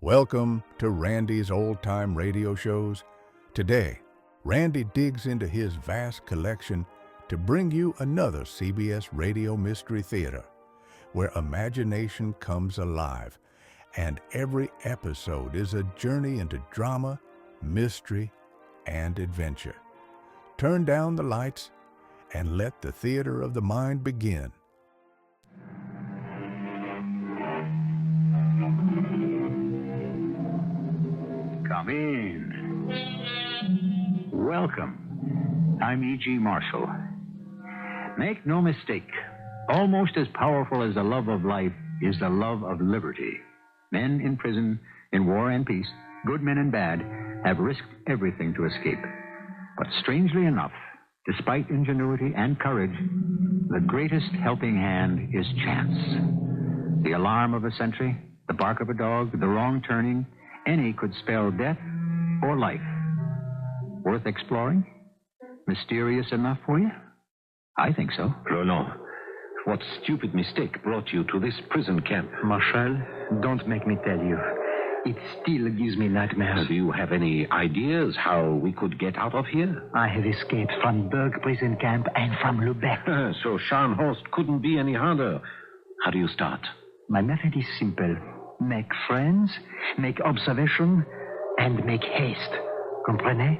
Welcome to Randy's Old Time Radio Shows. Today, Randy digs into his vast collection to bring you another CBS Radio Mystery Theater, where imagination comes alive, and every episode is a journey into drama, mystery, and adventure. Turn down the lights and let the theater of the mind begin. Come in. Welcome. I'm E.G. Marshall. Make no mistake, almost as powerful as the love of life is the love of liberty. Men in prison, in war and peace, good men and bad, have risked everything to escape. But strangely enough, despite ingenuity and courage, the greatest helping hand is chance. The alarm of a sentry, the bark of a dog, the wrong turning, any could spell death or life. Worth exploring? Mysterious enough for you? I think so. Roland, what stupid mistake brought you to this prison camp? Marshal, don't make me tell you. It still gives me nightmares. Do you have any ideas how we could get out of here? I have escaped from Berg prison camp and from Lubeck. So Scharnhorst couldn't be any harder. How do you start? My method is simple. Make friends, make observation, and make haste. Comprenez?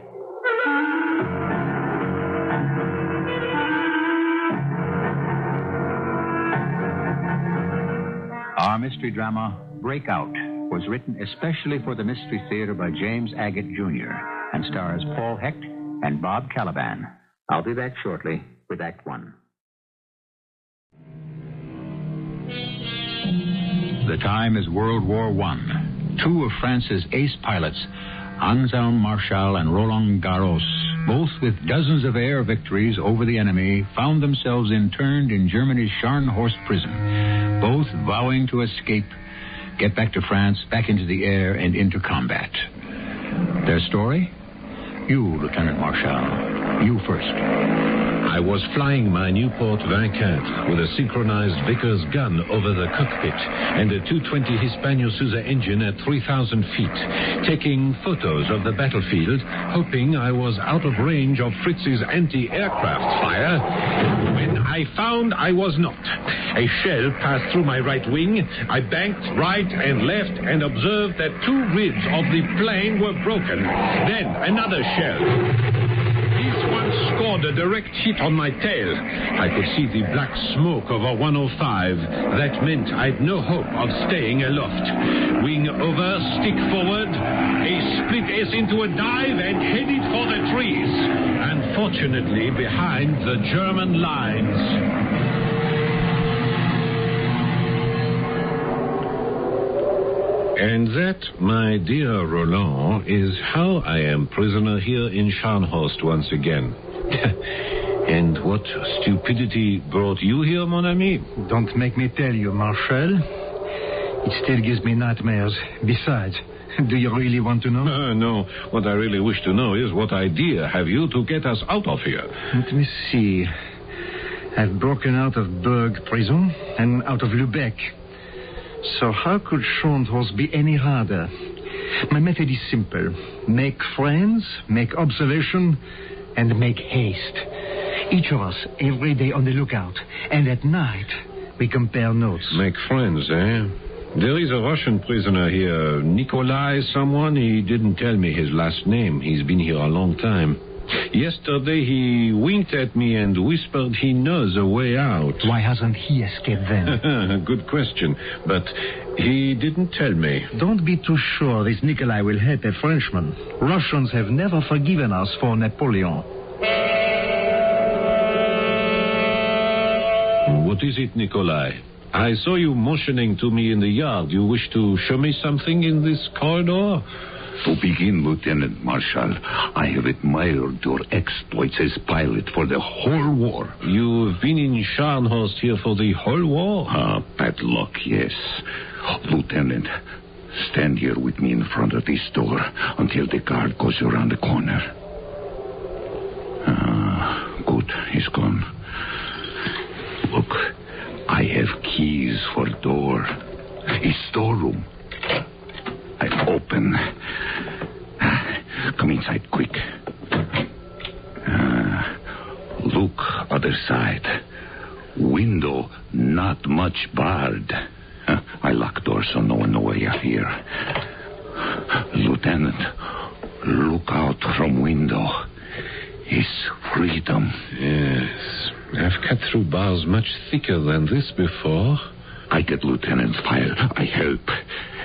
Our mystery drama, Breakout, was written especially for the Mystery Theater by James Agate, Jr. and stars Paul Hecht and Bob Caliban. I'll be back shortly with Act One. The time is World War I. Two of France's ace pilots, Anselme Marshall and Roland Garros, both with dozens of air victories over the enemy, found themselves interned in Germany's Scharnhorst prison, both vowing to escape, get back to France, back into the air, and into combat. Their story? You, Lieutenant Marshall. You first. I was flying my Newport 24 with a synchronized Vickers gun over the cockpit and a 220 Hispano Suiza engine at 3,000 feet, taking photos of the battlefield, hoping I was out of range of Fritz's anti-aircraft fire, when I found I was not. A shell passed through my right wing. I banked right and left and observed that two ribs of the plane were broken. Then another shell. This one scored a direct hit on my tail. I could see the black smoke of a 105. That meant I'd no hope of staying aloft. Wing over, stick forward, a split S into a dive and headed for the trees. Unfortunately, behind the German lines. And that, my dear Roland, is how I am prisoner here in Scharnhorst once again. And what stupidity brought you here, mon ami? Don't make me tell you, Marshal. It still gives me nightmares. Besides, do you really want to know? No. What I really wish to know is what idea have you to get us out of here? Let me see. I've broken out of Berg prison and out of Lubeck. So how could Scharnhorst be any harder? My method is simple. Make friends, make observation, and make haste. Each of us every day on the lookout. And at night, we compare notes. Make friends, eh? There is a Russian prisoner here. Nikolai someone. He didn't tell me his last name. He's been here a long time. Yesterday he winked at me and whispered he knows a way out. Why hasn't he escaped then? Good question, but he didn't tell me. Don't be too sure this Nikolai will help a Frenchman. Russians have never forgiven us for Napoleon. What is it, Nikolai? I saw you motioning to me in the yard. You wish to show me something in this corridor? To begin, Lieutenant Marshal, I have admired your exploits as pilot for the whole war. You've been in Scharnhorst here for the whole war? Bad luck, yes. Lieutenant, stand here with me in front of this door until the guard goes around the corner. Good, he's gone. Look, I have keys for door. A storeroom. I open. Come inside, quick. Look, other side. Window not much barred. I lock door so no one know where you're here. Lieutenant, look out from window. It's freedom. Yes. I've cut through bars much thicker than this before. I get Lieutenant's file. I help.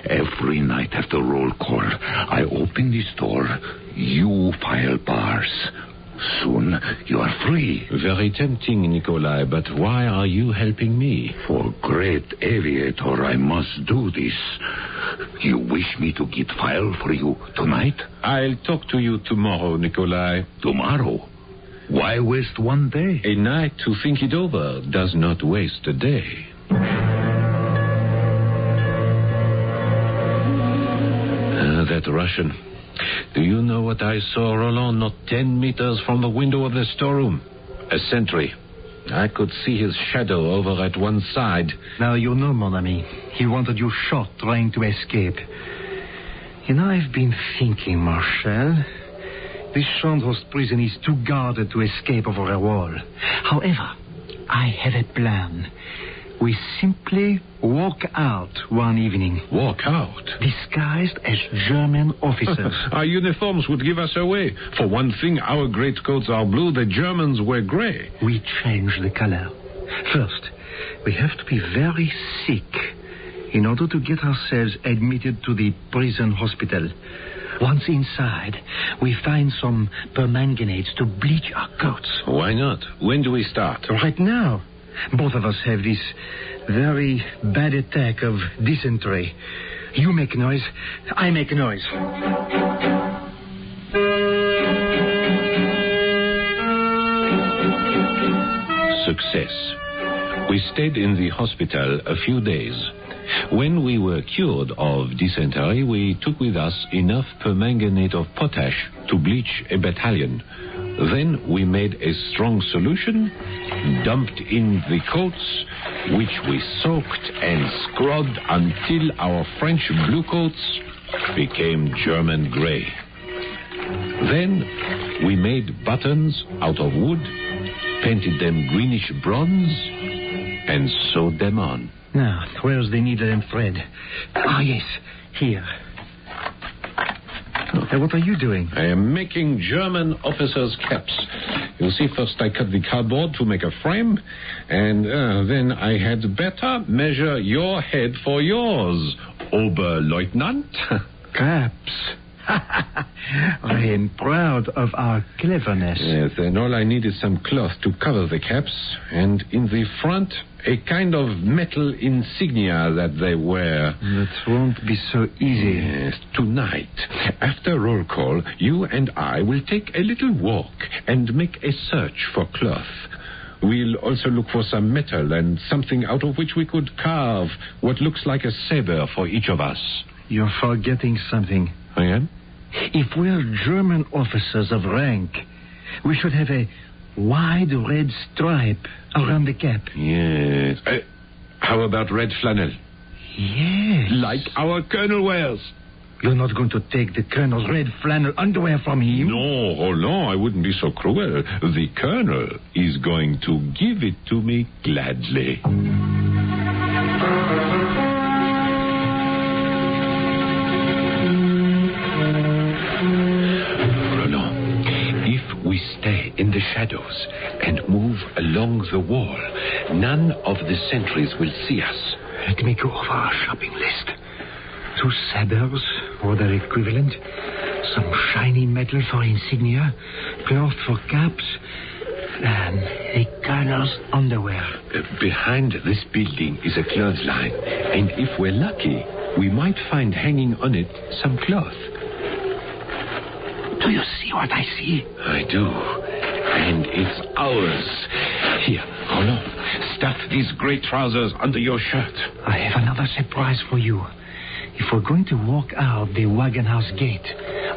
Every night after roll call, I open this door. You file bars. Soon you are free. Very tempting, Nikolai, but why are you helping me? For great aviator, I must do this. You wish me to get file for you tonight? I'll talk to you tomorrow, Nikolai. Tomorrow? Why waste one day? A night to think it over does not waste a day. That Russian. Do you know what I saw, Roland, not 10 meters from the window of the storeroom? A sentry. I could see his shadow over at one side. Now you know, mon ami, he wanted you shot trying to escape. You know, I've been thinking, Marshal. This Sandhurst prison is too guarded to escape over a wall. However, I have a plan. We simply walk out one evening. Walk out? Disguised as German officers. Our uniforms would give us away. For one thing, our greatcoats are blue, the Germans wear gray. We change the color. First, we have to be very sick in order to get ourselves admitted to the prison hospital. Once inside, we find some permanganates to bleach our coats. Why not? When do we start? Right now. Both of us have this very bad attack of dysentery. You make noise, I make noise. Success. We stayed in the hospital a few days. When we were cured of dysentery, we took with us enough permanganate of potash to bleach a battalion. Then we made a strong solution, dumped in the coats, which we soaked and scrubbed until our French blue coats became German gray. Then we made buttons out of wood, painted them greenish bronze, and sewed them on. Now, where's the needle and thread? Ah, yes, here. What are you doing? I am making German officers' caps. You see, first I cut the cardboard to make a frame, and then I had better measure your head for yours, Oberleutnant. Caps. I am proud of our cleverness. Yes, and all I need is some cloth to cover the caps, and in the front, a kind of metal insignia that they wear. That won't be so easy. Yes, tonight, after roll call, you and I will take a little walk and make a search for cloth. We'll also look for some metal and something out of which we could carve what looks like a saber for each of us. You're forgetting something. I am? If we're German officers of rank, we should have a wide red stripe around the cap. Yes. How about red flannel? Yes. Like our colonel wears. You're not going to take the colonel's red flannel underwear from him? No, Roland, I wouldn't be so cruel. The colonel is going to give it to me gladly. We stay in the shadows and move along the wall. None of the sentries will see us. Let me go over our shopping list. 2 sabers, or their equivalent, some shiny metal for insignia, cloth for caps, and the colonel's underwear. Behind this building is a clothesline, and if we're lucky, we might find hanging on it some cloth. Do you see what I see? I do. And it's ours. Here, Roland, stuff these gray trousers under your shirt. I have another surprise for you. If we're going to walk out the wagon house gate,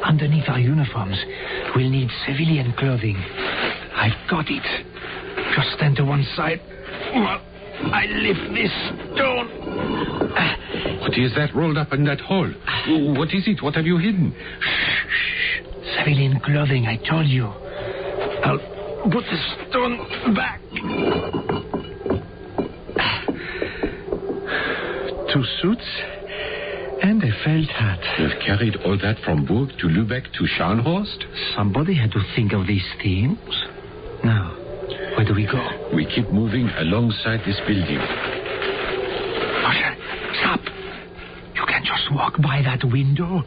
underneath our uniforms, we'll need civilian clothing. I've got it. Just stand to one side. I lift this stone. What is that rolled up in that hole? What is it? What have you hidden? Shh. Civilian clothing, I told you. I'll put the stone back. 2 suits and a felt hat. You've carried all that from Burg to Lübeck to Scharnhorst? Somebody had to think of these things. Now, where do we go? We keep moving alongside this building. Marshal, stop. You can't just walk by that window.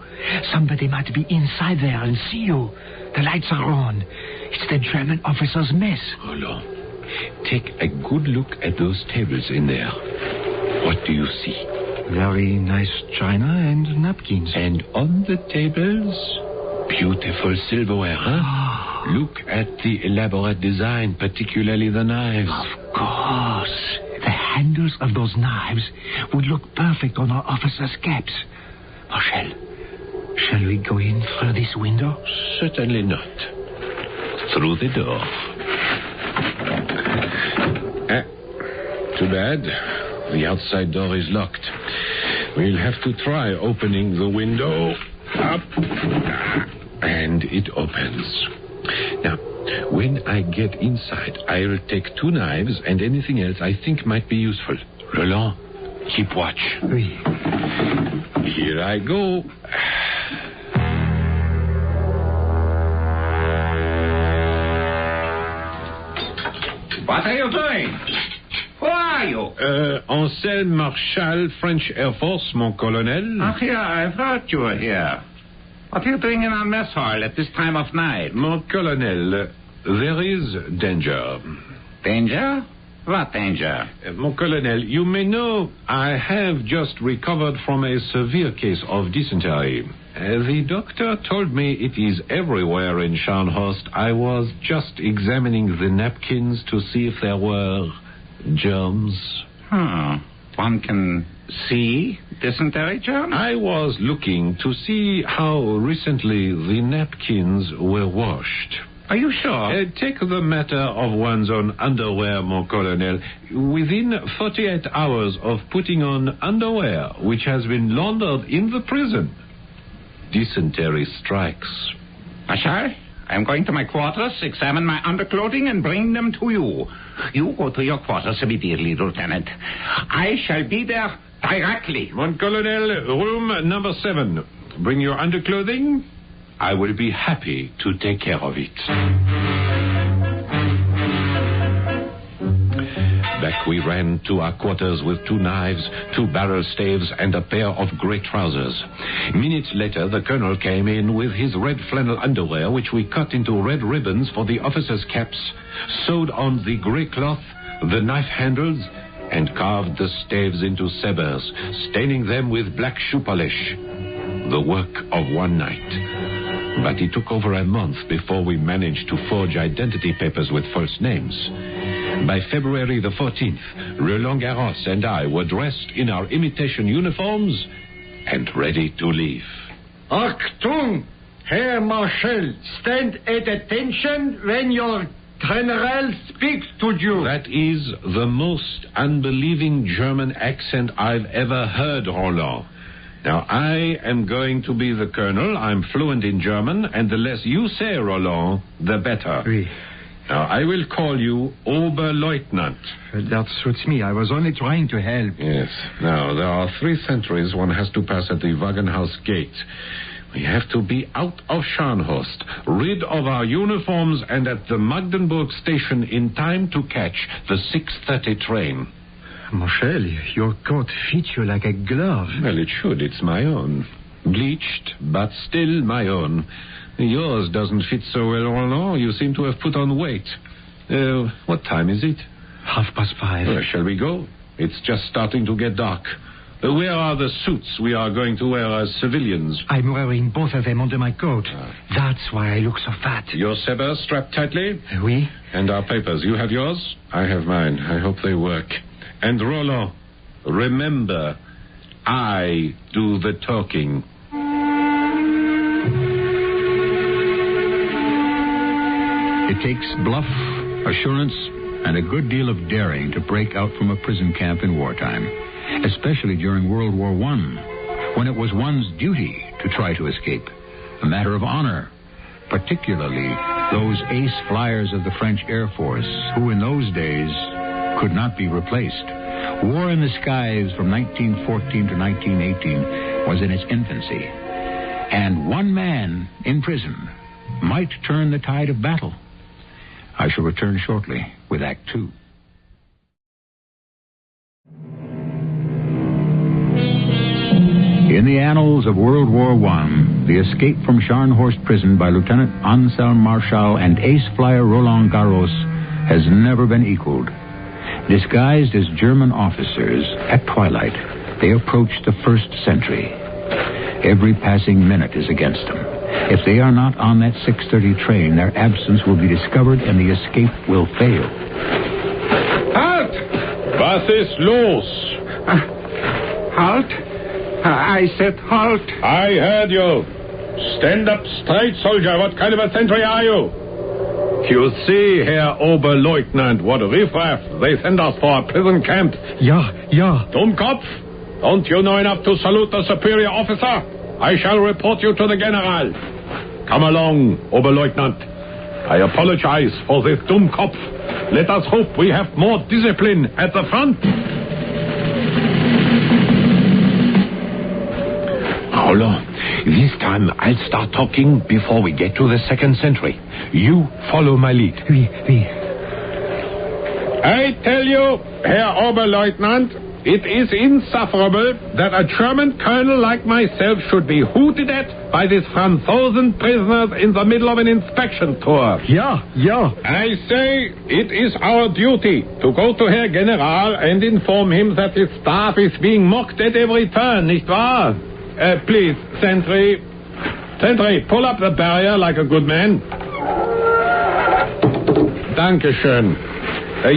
Somebody might be inside there and see you. The lights are on. It's the German officer's mess. Roland, take a good look at those tables in there. What do you see? Very nice china and napkins. And on the tables, beautiful silverware, huh? Look at the elaborate design, particularly the knives. Of course. The handles of those knives would look perfect on our officers' caps. Marshal, shall we go in through this window? Certainly not. Through the door. Too bad. The outside door is locked. We'll have to try opening the window. Up. And it opens. Now, when I get inside, I'll take 2 knives and anything else I think might be useful. Roland, keep watch. Oui. Here I go. What are you doing? Who are you? Ancel Marshal, French Air Force, mon colonel. Ach, yeah, I've heard you were here. What are you doing in our mess hall at this time of night? Mon colonel, there is danger. Danger? What danger? Mon colonel, you may know I have just recovered from a severe case of dysentery. The doctor told me it is everywhere in Scharnhorst. I was just examining the napkins to see if there were germs. One can see dysentery germs? I was looking to see how recently the napkins were washed. Are you sure? Take the matter of one's own underwear, mon colonel. Within 48 hours of putting on underwear which has been laundered in the prison, dysentery strikes. Marshal, I'm going to my quarters, examine my underclothing, and bring them to you. You go to your quarters immediately, Lieutenant. I shall be there directly. Mon colonel, room number 7. Bring your underclothing. I will be happy to take care of it. Back we ran to our quarters with 2 knives, 2 barrel staves, and a pair of grey trousers. Minutes later, the colonel came in with his red flannel underwear, which we cut into red ribbons for the officers' caps, sewed on the grey cloth, the knife handles, and carved the staves into sabres, staining them with black shoe polish. The work of one night. But it took over a month before we managed to forge identity papers with false names. By February the 14th, Roland Garros and I were dressed in our imitation uniforms and ready to leave. Achtung! Herr Marshal, stand at attention when your general speaks to you. That is the most unbelieving German accent I've ever heard, Roland. Now, I am going to be the colonel. I'm fluent in German, and the less you say, Roland, the better. Oui. Now, I will call you Oberleutnant. That suits me. I was only trying to help. Yes. Now, there are 3 sentries one has to pass at the Wagenhaus gate. We have to be out of Scharnhorst, rid of our uniforms, and at the Magdeburg station in time to catch the 6:30 train. Marshal, your coat fits you like a glove. Well, it should. It's my own. Bleached, but still my own. Yours doesn't fit so well, Roland. You seem to have put on weight. What time is it? 5:30. Shall we go? It's just starting to get dark. Where are the suits we are going to wear as civilians? I'm wearing both of them under my coat. That's why I look so fat. Your sabers strapped tightly? Oui. And our papers. You have yours? I have mine. I hope they work. And Roland, remember, I do the talking. It takes bluff, assurance, and a good deal of daring to break out from a prison camp in wartime, especially during World War I, when it was one's duty to try to escape, a matter of honor, particularly those ace flyers of the French Air Force, who in those days could not be replaced. War in the skies from 1914 to 1918 was in its infancy, and one man in prison might turn the tide of battle. I shall return shortly with Act 2. In the annals of World War I, the escape from Scharnhorst prison by Lieutenant Anselm Marschall and ace flyer Roland Garros has never been equaled. Disguised as German officers, at twilight, they approach the first sentry. Every passing minute is against them. If they are not on that 6:30 train, their absence will be discovered and the escape will fail. Halt! Was ist los? Halt? I said halt. I heard you. Stand up straight, soldier. What kind of a sentry are you? You see, Herr Oberleutnant, what riffraff. They send us for a prison camp. Ja. Dummkopf! Don't you know enough to salute the superior officer? I shall report you to the general. Come along, Oberleutnant. I apologize for this Dummkopf. Let us hope we have more discipline at the front. Roland, this time I'll start talking before we get to the second sentry. You follow my lead. Oui. I tell you, Herr Oberleutnant, it is insufferable that a German colonel like myself should be hooted at by these Franzosen prisoners in the middle of an inspection tour. Ja. I say it is our duty to go to Herr General and inform him that his staff is being mocked at every turn, nicht wahr? Please, sentry, pull up the barrier like a good man. Dankeschön.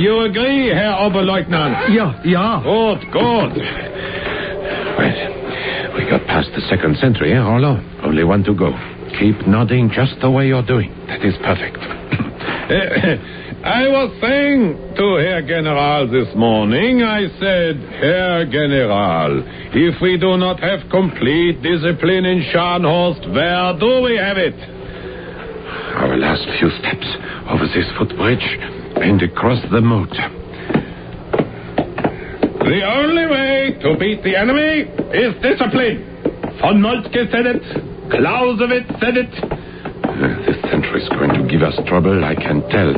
You agree, Herr Oberleutnant? Ja. Good. Well, we got past the second sentry, Roland? Only one to go. Keep nodding just the way you're doing. That is perfect. I was saying to Herr General this morning, I said, Herr General, if we do not have complete discipline in Scharnhorst, where do we have it? Our last few steps over this footbridge and across the moat. The only way to beat the enemy is discipline. Von Moltke said it. Clausewitz said it. This sentry is going to give us trouble, I can tell.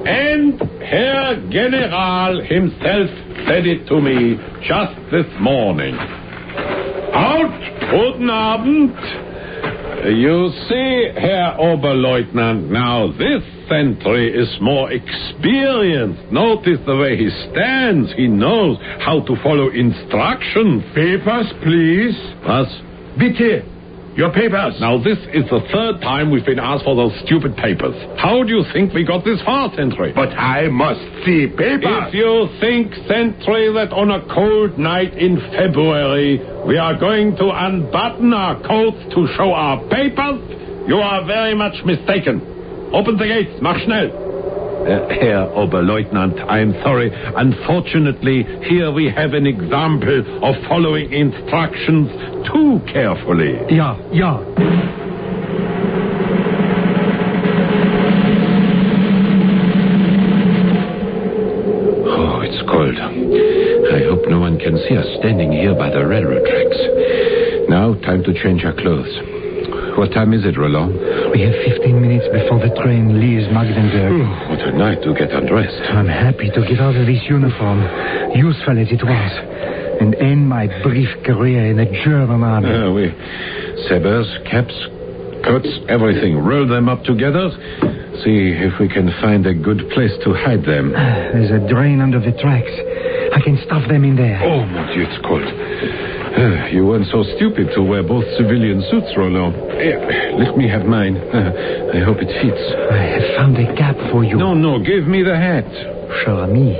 And Herr General himself said it to me just this morning. Out! Guten Abend! You see, Herr Oberleutnant, now this sentry is more experienced. Notice the way he stands. He knows how to follow instructions. Papers, please. Was? Bitte. Your papers. Now, this is the third time we've been asked for those stupid papers. How do you think we got this far, sentry? But I must see papers. If you think, sentry, that on a cold night in February we are going to unbutton our coats to show our papers, you are very much mistaken. Open the gates. Mach schnell. Herr Oberleutnant, I'm sorry. Unfortunately, here we have an example of following instructions too carefully. Ja. Oh, it's cold. I hope no one can see us standing here by the railroad tracks. Now, time to change our clothes. What time is it, Roland? We have 15 minutes before the train leaves Magdeburg. What a night to get undressed. I'm happy to get out of this uniform, useful as it was, and end my brief career in the German army. Oui. Sabers, caps, coats, everything. Roll them up together. See if we can find a good place to hide them. There's a drain under the tracks. I can stuff them in there. Oh, mon Dieu, it's cold. You weren't so stupid to wear both civilian suits, Roland. Here, let me have mine. I hope it fits. I have found a cap for you. No, give me the hat. Cher ami,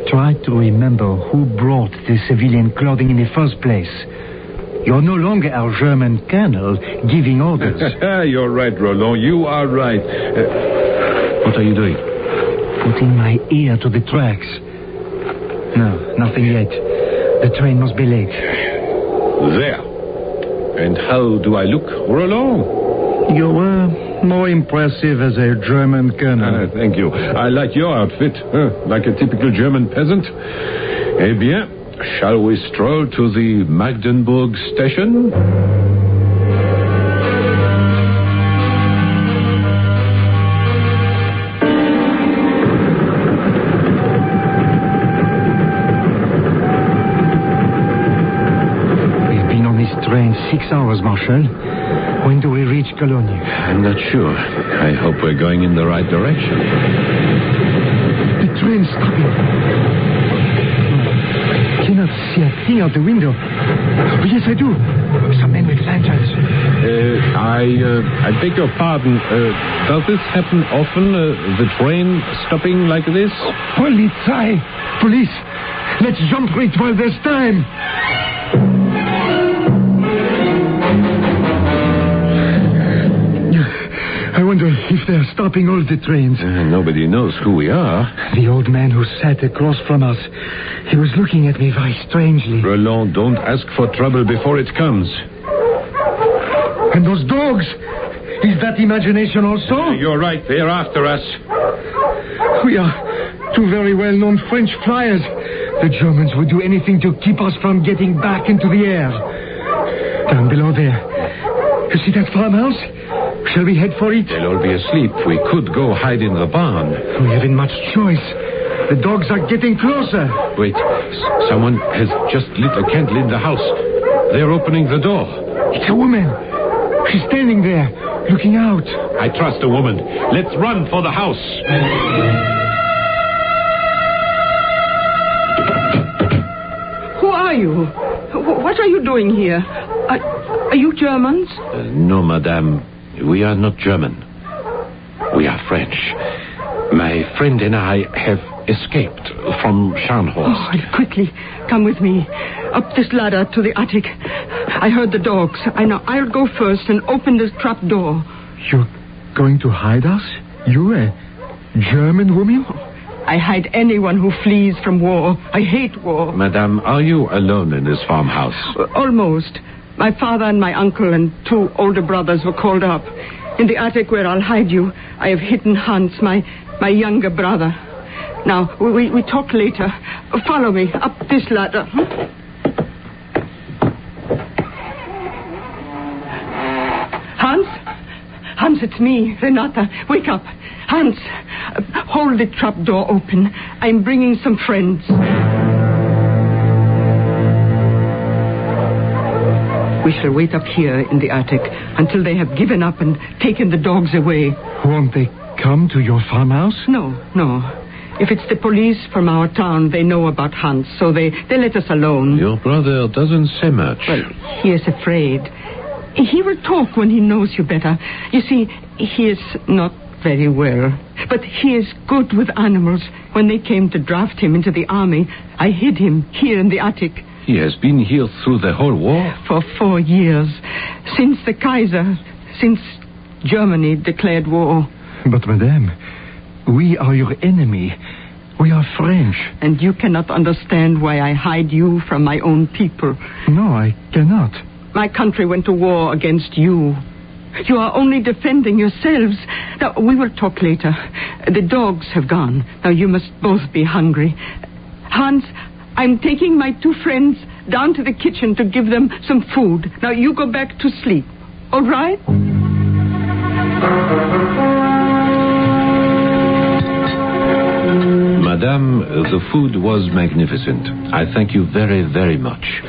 try to remember who brought the civilian clothing in the first place. You're no longer our German colonel giving orders. You're right, Roland. You are right. What are you doing? putting my ear to the tracks. No, nothing yet. The train must be late. There. And how do I look, Roland? You were more impressive as a German colonel. Thank you. I like your outfit. Like a typical German peasant. Eh bien, shall we stroll to the Magdeburg station? We've been on this train 6 hours, Marshal. When do we reach Cologne? I'm not sure. I hope we're going in the right direction. The train's stopping. I cannot see a thing out the window. Oh, yes, I do. Some men with lanterns. I beg your pardon. Does this happen often? The train stopping like this? Polizei! Police! Let's jump right while there's time! I wonder if they're stopping all the trains. Nobody knows who we are. The old man who sat across from us, he was looking at me very strangely. Roland, don't ask for trouble before it comes. And those dogs! Is that imagination also? You're right. They're after us. We are two very well-known French flyers. The Germans would do anything to keep us from getting back into the air. Down below there. You see that farmhouse? Shall we head for it? They'll all be asleep. We could go hide in the barn. We haven't much choice. The dogs are getting closer. Wait. Someone has just lit a candle in the house. They're opening the door. It's a woman. She's standing there, looking out. I trust a woman. Let's run for the house. Who are you? What are you doing here? Are you Germans? No, madame. We are not German. We are French. My friend and I have escaped from Scharnhorst. Oh, quickly, come with me. Up this ladder to the attic. I heard the dogs. I'll go first and open this trap door. You're going to hide us? You, a German woman? I hide anyone who flees from war. I hate war. Madame, are you alone in this farmhouse? Almost. My father and my uncle and 2 older brothers were called up. In the attic where I'll hide you, I have hidden Hans, my younger brother. Now, we talk later. Follow me up this ladder. Hans, it's me, Renata. Wake up. Hans, hold the trap door open. I'm bringing some friends. We shall wait up here in the attic until they have given up and taken the dogs away. Won't they come to your farmhouse? No. If it's the police from our town, they know about Hans, so they let us alone. Your brother doesn't say much. Well, he is afraid. He will talk when he knows you better. You see, he is not very well. But he is good with animals. When they came to draft him into the army, I hid him here in the attic. He has been here through the whole war? For 4 years. Since Germany declared war. But, madame, we are your enemy. We are French. And you cannot understand why I hide you from my own people. No, I cannot. My country went to war against you. You are only defending yourselves. Now, we will talk later. The dogs have gone. Now, you must both be hungry. Hans, I'm taking my 2 friends down to the kitchen to give them some food. Now, you go back to sleep. All right? Madame, the food was magnificent. I thank you very, very much.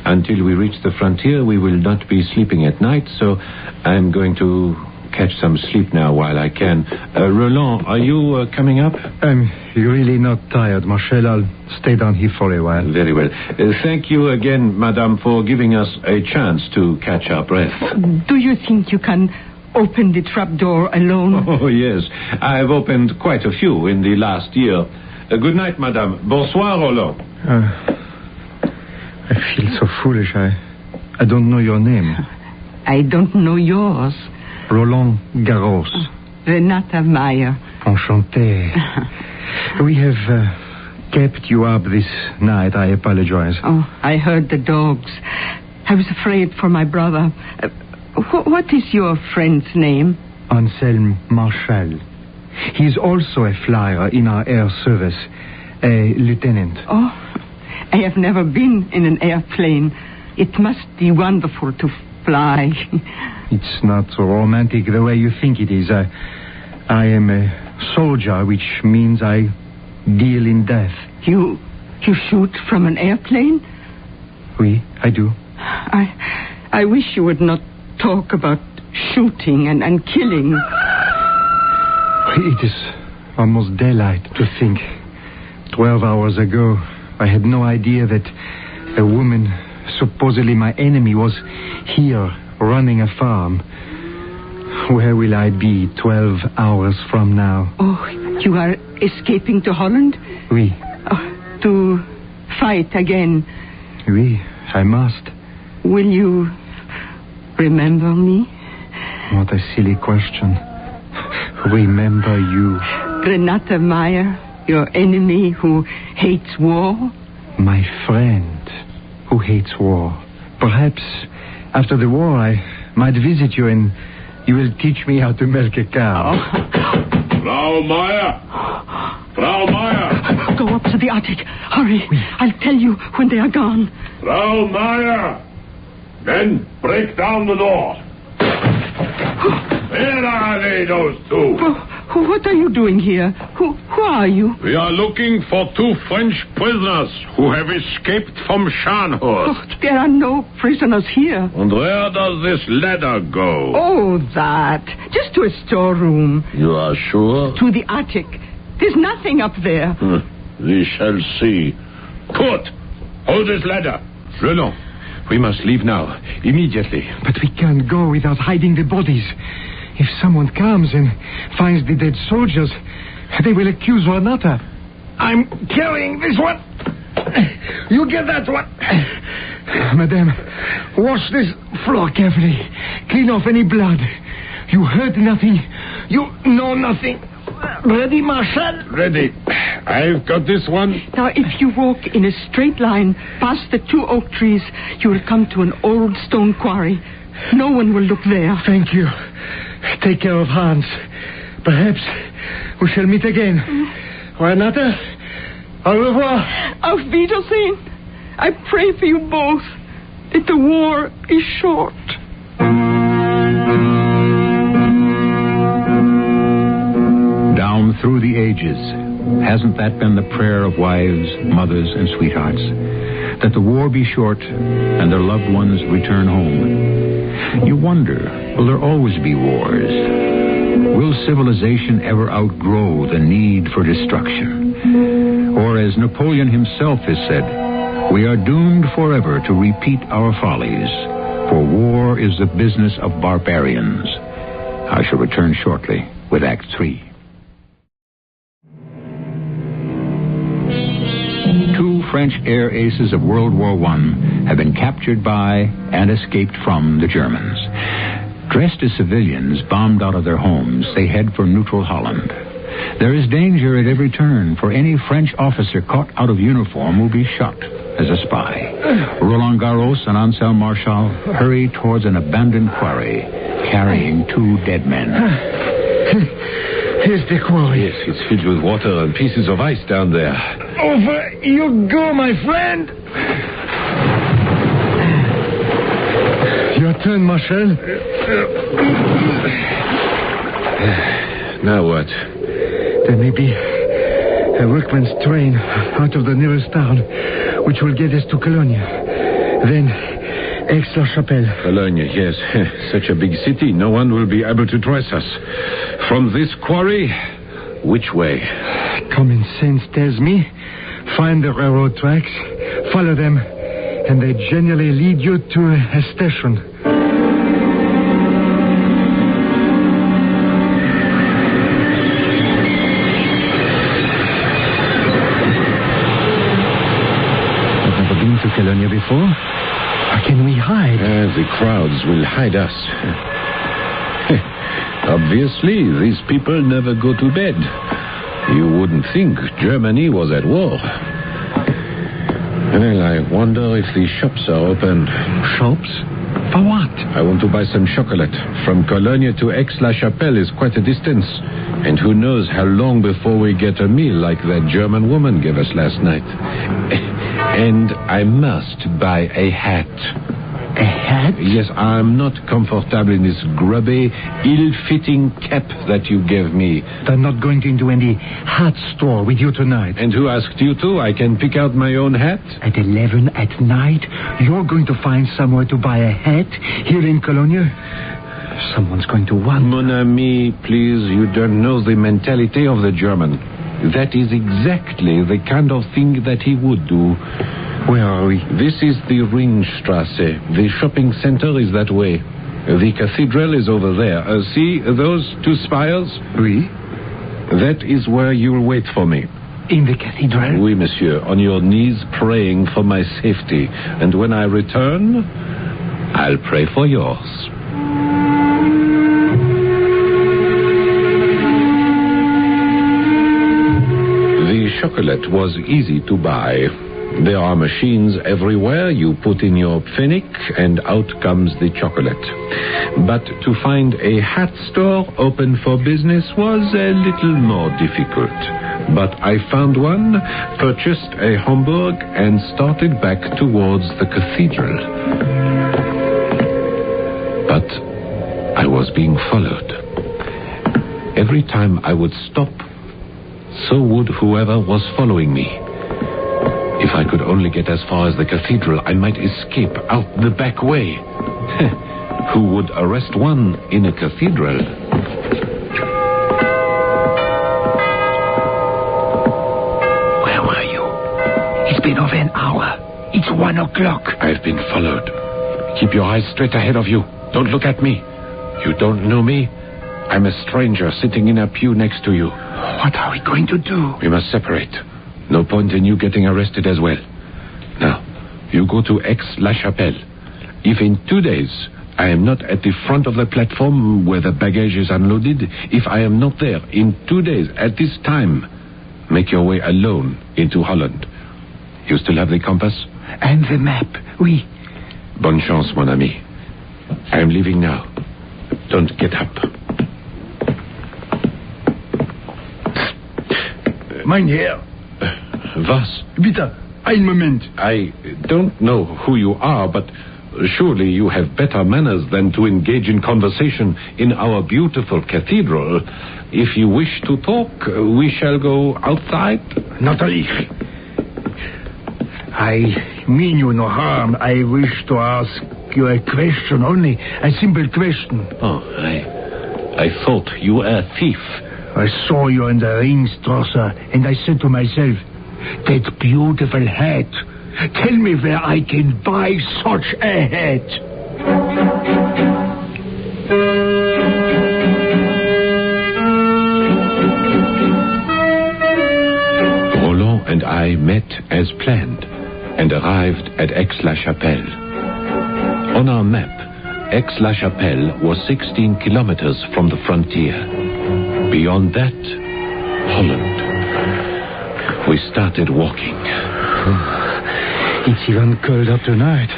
Until we reach the frontier, we will not be sleeping at night, so I'm going to catch some sleep now while I can. Roland, are you coming up? I'm really not tired, Marshal. I'll stay down here for a while. Very well. Thank you again, Madame, for giving us a chance to catch our breath. Do you think you can open the trap door alone? Oh, yes. I've opened quite a few in the last year. Good night, Madame. Bonsoir, Roland. I feel so foolish. I don't know your name. I don't know yours. Roland Garros. Renata Meyer. Enchanté. We have kept you up this night. I apologize. Oh, I heard the dogs. I was afraid for my brother. What is your friend's name? Anselm Marshall. He's also a flyer in our air service, a lieutenant. Oh, I have never been in an airplane. It must be wonderful to fly. It's not so romantic the way you think it is. I am a soldier, which means I deal in death. You shoot from an airplane? Oui, I do. I wish you would not talk about shooting and killing. It is almost daylight to think. 12 hours ago, I had no idea that a woman, supposedly my enemy, was here running a farm. Where will I be 12 hours from now? Oh, you are escaping to Holland? Oui. Oh, to fight again? Oui, I must. Will you remember me? What a silly question. Remember you. Renata Meyer, your enemy who hates war? My friend who hates war. Perhaps after the war I might visit you and you will teach me how to milk a cow. Frau Meyer! Frau Meyer! Go up to the attic. Hurry. I'll tell you when they are gone. Frau Meyer! Men, break down the door. Where are they, those two? What are you doing here? Who are you? We are looking for 2 French prisoners who have escaped from Scharnhorst. Oh, there are no prisoners here. And where does this ladder go? Oh, that. Just to a storeroom. You are sure? To the attic. There's nothing up there. We shall see. Kurt, hold this ladder. Renaud, we must leave now, immediately. But we can't go without hiding the bodies. If someone comes and finds the dead soldiers, they will accuse one another. I'm carrying this one. You get that one. Madame, wash this floor carefully. Clean off any blood. You heard nothing. You know nothing. Ready, Marshal? Ready. I've got this one. Now, if you walk in a straight line past the 2 oak trees, you will come to an old stone quarry. No one will look there. Thank you. Take care of Hans. Perhaps we shall meet again. Renata, au revoir. Auf Wiedersehen. I pray for you both that the war is short. Down through the ages, hasn't that been the prayer of wives, mothers, and sweethearts? That the war be short and their loved ones return home. You wonder, will there always be wars? Will civilization ever outgrow the need for destruction? Or as Napoleon himself has said, we are doomed forever to repeat our follies, for war is the business of barbarians. I shall return shortly with Act 3. 2 French air aces of World War I have been captured by and escaped from the Germans. Dressed as civilians, bombed out of their homes, they head for neutral Holland. There is danger at every turn, for any French officer caught out of uniform will be shot as a spy. Roland Garros and Anselm Marshall hurry towards an abandoned quarry, carrying 2 dead men. Here's the quarry. Yes, it's filled with water and pieces of ice down there. Over you go, my friend. Your turn, Marshal. Now what? There may be a workman's train out of the nearest town, which will get us to Cologne. Then Aix-la-Chapelle. Cologne, yes. Such a big city, no one will be able to trace us. From this quarry, which way? Common sense tells me, find the railroad tracks, follow them, and they generally lead you to a station. I've never been to Cologne before. How can we hide? The crowds will hide us. Obviously, these people never go to bed. You wouldn't think Germany was at war. Well, I wonder if the shops are open. Shops? For what? I want to buy some chocolate. From Cologne to Aix-la-Chapelle is quite a distance. And who knows how long before we get a meal like that German woman gave us last night. And I must buy a hat. A hat? Yes, I'm not comfortable in this grubby, ill-fitting cap that you gave me. I'm not going into any hat store with you tonight. And who asked you to? I can pick out my own hat. At 11 at night, you're going to find somewhere to buy a hat here in Cologne? Someone's going to want... Mon ami, please, you don't know the mentality of the German. That is exactly the kind of thing that he would do. Where are we? This is the Ringstrasse. The shopping center is that way. The cathedral is over there. See those two spires? Oui. That is where you'll wait for me. In the cathedral? Oui, monsieur. On your knees praying for my safety. And when I return, I'll pray for yours. The chocolate was easy to buy. There are machines everywhere. You put in your pfennig and out comes the chocolate. But to find a hat store open for business was a little more difficult. But I found one, purchased a Hamburg and started back towards the cathedral. But I was being followed. Every time I would stop, so would whoever was following me. If I could only get as far as the cathedral, I might escape out the back way. Who would arrest one in a cathedral? Where were you? It's been over an hour. It's 1 o'clock. I've been followed. Keep your eyes straight ahead of you. Don't look at me. You don't know me. I'm a stranger sitting in a pew next to you. What are we going to do? We must separate. No point in you getting arrested as well. Now, you go to Aix-la-Chapelle. If in 2 days I am not at the front of the platform where the baggage is unloaded, if I am not there in 2 days at this time, make your way alone into Holland. You still have the compass? And the map, oui. Bonne chance, mon ami. I am leaving now. Don't get up. Mein Herr. Was? Bitte, ein Moment. I don't know who you are, but surely you have better manners than to engage in conversation in our beautiful cathedral. If you wish to talk, we shall go outside. Natürlich. I mean you no harm. I wish to ask you a question only. A simple question. Oh, I thought you were a thief. I saw you in the Ringstrasse, and I said to myself, that beautiful hat. Tell me where I can buy such a hat. Roland and I met as planned and arrived at Aix-la-Chapelle. On our map, Aix-la-Chapelle was 16 kilometers from the frontier. Beyond that, Holland. We started walking. It's even colder tonight.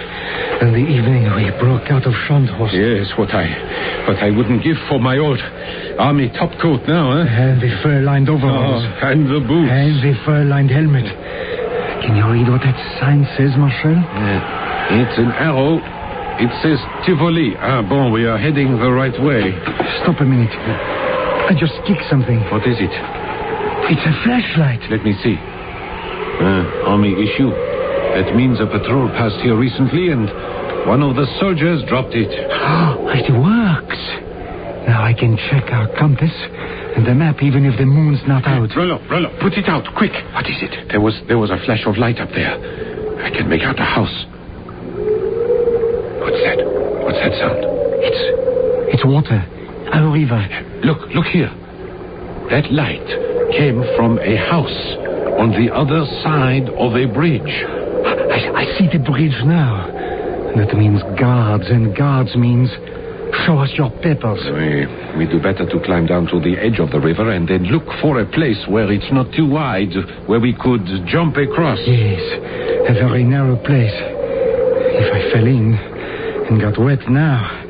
In the evening we broke out of Schandhorst. Yes, what I wouldn't give for my old army topcoat now, eh? And the fur-lined overalls. Oh, and the boots. And the fur-lined helmet. Can you read what that sign says, Marshal? It's an arrow. It says Tivoli. Bon, we are heading the right way. Stop a minute. I just kicked something. What is it? It's a flashlight. Let me see. Army issue. That means a patrol passed here recently and one of the soldiers dropped it. Oh, it works. Now I can check our compass and the map even if the moon's not out. Rollo, put it out, quick. What is it? There was a flash of light up there. I can make out a house. What's that? What's that sound? It's water. A river. Look here. That light came from a house on the other side of a bridge. I see the bridge now. That means guards, and guards means Show us your papers. We do better to climb down to the edge of the river and then look for a place where it's not too wide, where we could jump across. Yes, a very narrow place. If I fell in and got wet now,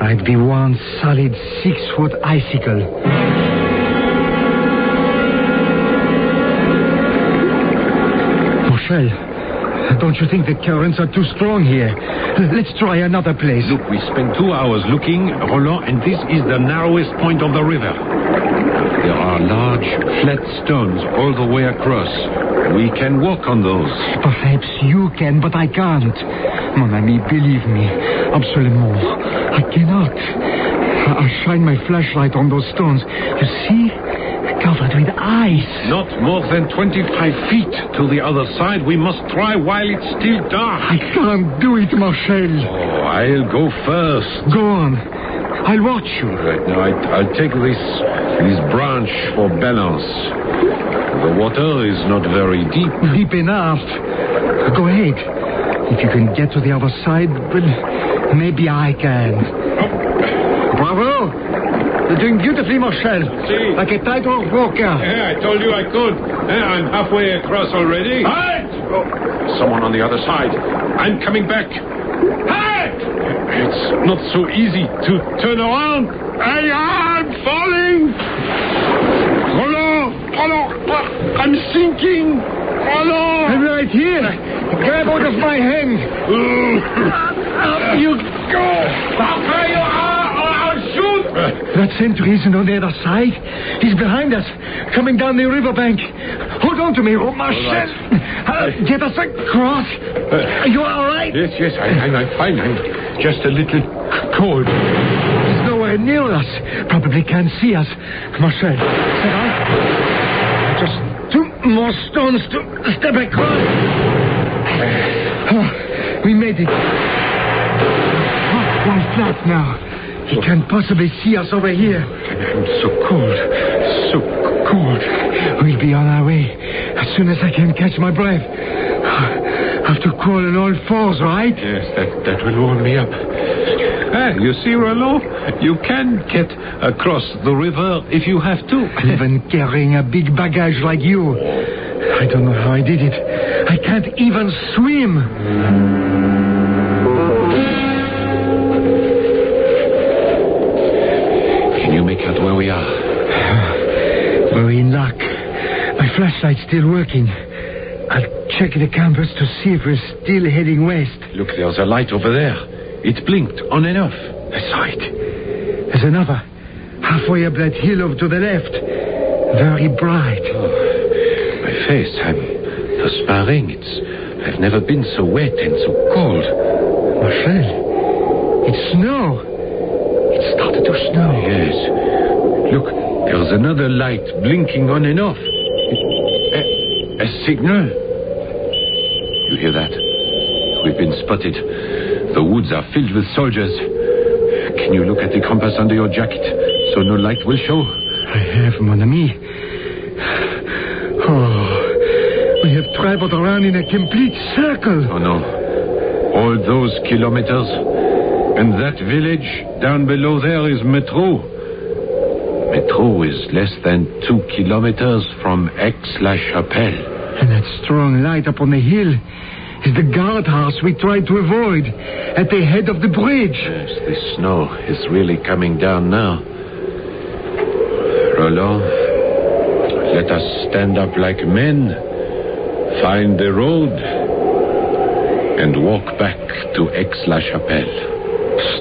I'd be one solid 6-foot icicle. Marshal, don't you think the currents are too strong here? Let's try another place. Look, we spent 2 hours looking, Roland, and this is the narrowest point of the river. There are large, flat stones all the way across. We can walk on those. Perhaps you can, but I can't. Mon ami, believe me, absolument. I cannot. I'll shine my flashlight on those stones. You see? Covered with ice. Not more than 25 feet to the other side. We must try while it's still dark. I can't do it, Marshal. Oh, I'll go first. Go on. I'll watch you. Right now, I'll take this branch for balance. The water is not very deep. Deep enough. Go ahead. If you can get to the other side, well, maybe I can. Bravo! You're doing beautifully, Marshal. See? Like a tightrope walker. Yeah, I told you I could. Yeah, I'm halfway across already. Halt! Oh, someone on the other side. I'm coming back. Halt! It's not so easy to turn around. I'm falling. Roland, I'm sinking. Roland. I'm right here. Grab hold of my hand. Up you go. Where you are, or I'll shoot. That sentry isn't on the other side. He's behind us, coming down the riverbank. Hold on to me, Marshal. Get us across. Are you all right? Yes, I'm fine. I'm just a little cold. He's nowhere near us. Probably can't see us. Marshal, said I. Just 2 more stones to step across. We made it. Lie flat now. He can't possibly see us over here. I'm so cold. So cold. We'll be on our way as soon as I can catch my breath. Have to crawl on all fours, right? Yes, that will warm me up. You see, Roland, you can get across the river if you have to. Even carrying a big baggage like you. I don't know how I did it. I can't even swim. Can you make out where we are? We're in luck. My flashlight's still working. I'll check the compass to see if we're still heading west. Look, there's a light over there. It blinked on and off. I saw it. There's another. Halfway up that hill over to the left. Very bright. Oh, my face, I'm perspiring. I've never been so wet and so cold. Marshal, it's snow. It started to snow. Yes. Look, there's another light blinking on and off. A signal. You hear that? We've been spotted. The woods are filled with soldiers. Can you look at the compass under your jacket so no light will show? I have, mon ami. Oh, we have traveled around in a complete circle. Oh, no. All those kilometers. And that village down below there is Metro. Metro is less than 2 kilometers from Aix-la-Chapelle. And that strong light up on the hill is the guardhouse we tried to avoid at the head of the bridge. Yes, the snow is really coming down now. Roland, let us stand up like men, find the road, and walk back to Aix-la-Chapelle.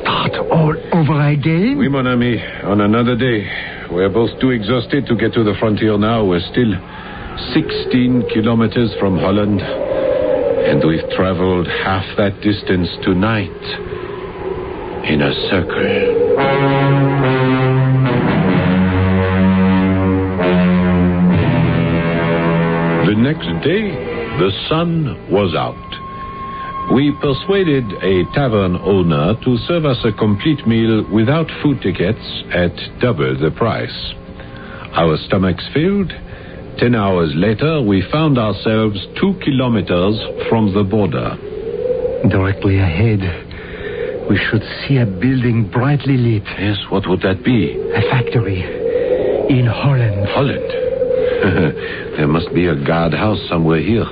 Start all over again? Oui, mon ami, on another day. We're both too exhausted to get to the frontier now. We're still 16 kilometers from Holland. And we've traveled half that distance tonight in a circle. The next day, the sun was out. We persuaded a tavern owner to serve us a complete meal without food tickets at double the price. Our stomachs filled. 10 hours later, we found ourselves 2 kilometers from the border. Directly ahead, we should see a building brightly lit. Yes, what would that be? A factory in Holland. Holland? There must be a guardhouse somewhere here.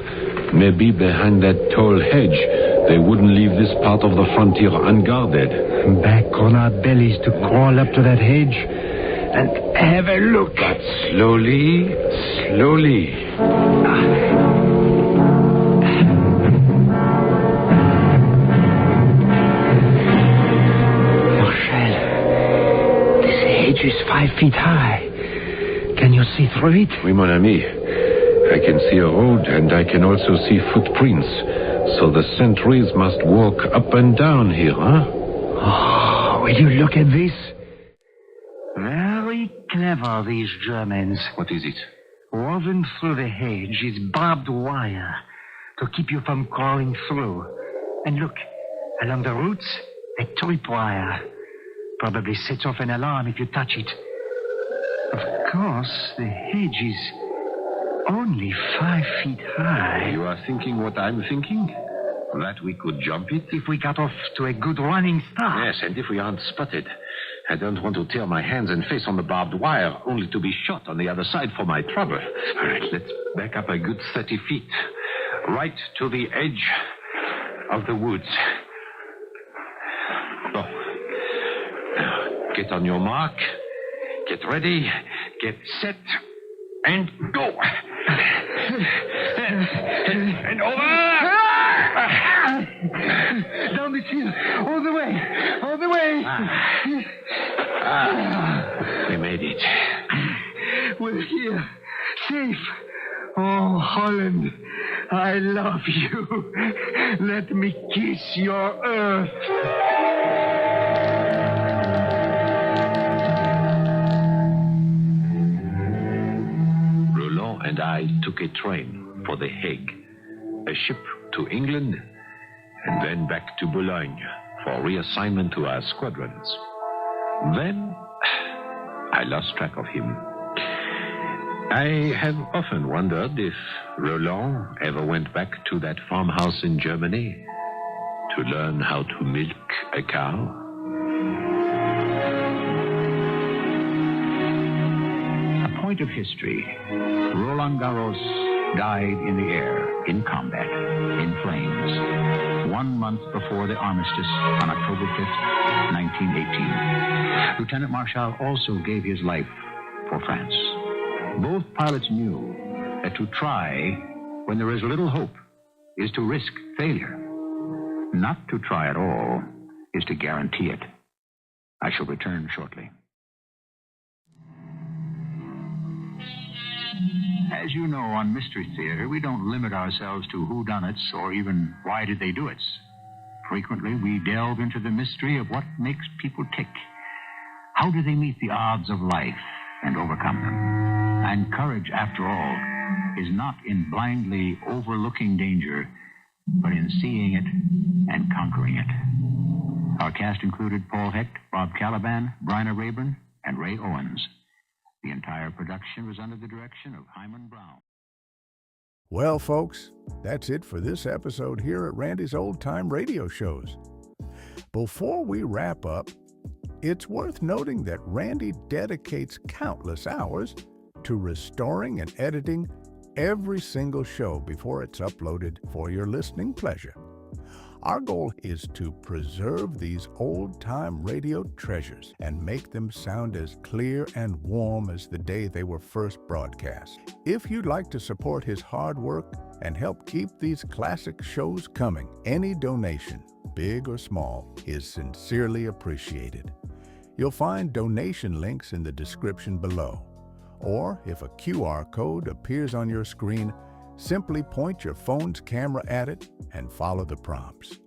Maybe behind that tall hedge. They wouldn't leave this part of the frontier unguarded. Back on our bellies to crawl up to that hedge and have a look. But slowly, slowly. Marshal, this hedge is 5 feet high. Can you see through it? Oui, mon ami. I can see a road and I can also see footprints. So the sentries must walk up and down here, huh? Oh, will you look at this? Very clever, these Germans. What is it? Woven through the hedge is barbed wire to keep you from crawling through. And look, along the roots, a tripwire. Probably sets off an alarm if you touch it. Of course, the hedge is only 5 feet high. You are thinking what I'm thinking? That we could jump it? If we got off to a good running start. Yes, and if we aren't spotted. I don't want to tear my hands and face on the barbed wire, only to be shot on the other side for my trouble. All right, let's back up a good 30 feet. Right to the edge of the woods. So, now, get on your mark. Get ready. Get set. And go. And over. Down this hill. All the way. All the way. We made it. We're here. Safe. Oh, Holland, I love you. Let me kiss your earth. And I took a train for The Hague, a ship to England, and then back to Boulogne for reassignment to our squadrons. Then I lost track of him. I have often wondered if Roland ever went back to that farmhouse in Germany to learn how to milk a cow. Point of history. Roland Garros died in the air, in combat, in flames, 1 month before the armistice on October 5th, 1918. Lieutenant Marshal also gave his life for France. Both pilots knew that to try when there is little hope is to risk failure. Not to try at all is to guarantee it. I shall return shortly. As you know, on Mystery Theater, we don't limit ourselves to whodunits or even why did they do it. Frequently, we delve into the mystery of what makes people tick. How do they meet the odds of life and overcome them? And courage, after all, is not in blindly overlooking danger, but in seeing it and conquering it. Our cast included Paul Hecht, Bob Caliban, Bryna Rayburn, and Ray Owens. The entire production was under the direction of Hyman Brown. Well, folks, that's it for this episode here at Randy's Old Time Radio Shows. Before we wrap up, it's worth noting that Randy dedicates countless hours to restoring and editing every single show before it's uploaded for your listening pleasure. Our goal is to preserve these old-time radio treasures and make them sound as clear and warm as the day they were first broadcast. If you'd like to support his hard work and help keep these classic shows coming, any donation, big or small, is sincerely appreciated. You'll find donation links in the description below. Or if a QR code appears on your screen, simply point your phone's camera at it and follow the prompts.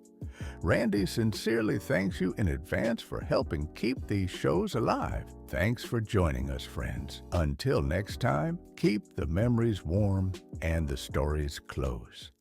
Randy sincerely thanks you in advance for helping keep these shows alive. Thanks for joining us, friends. Until next time, keep the memories warm and the stories close.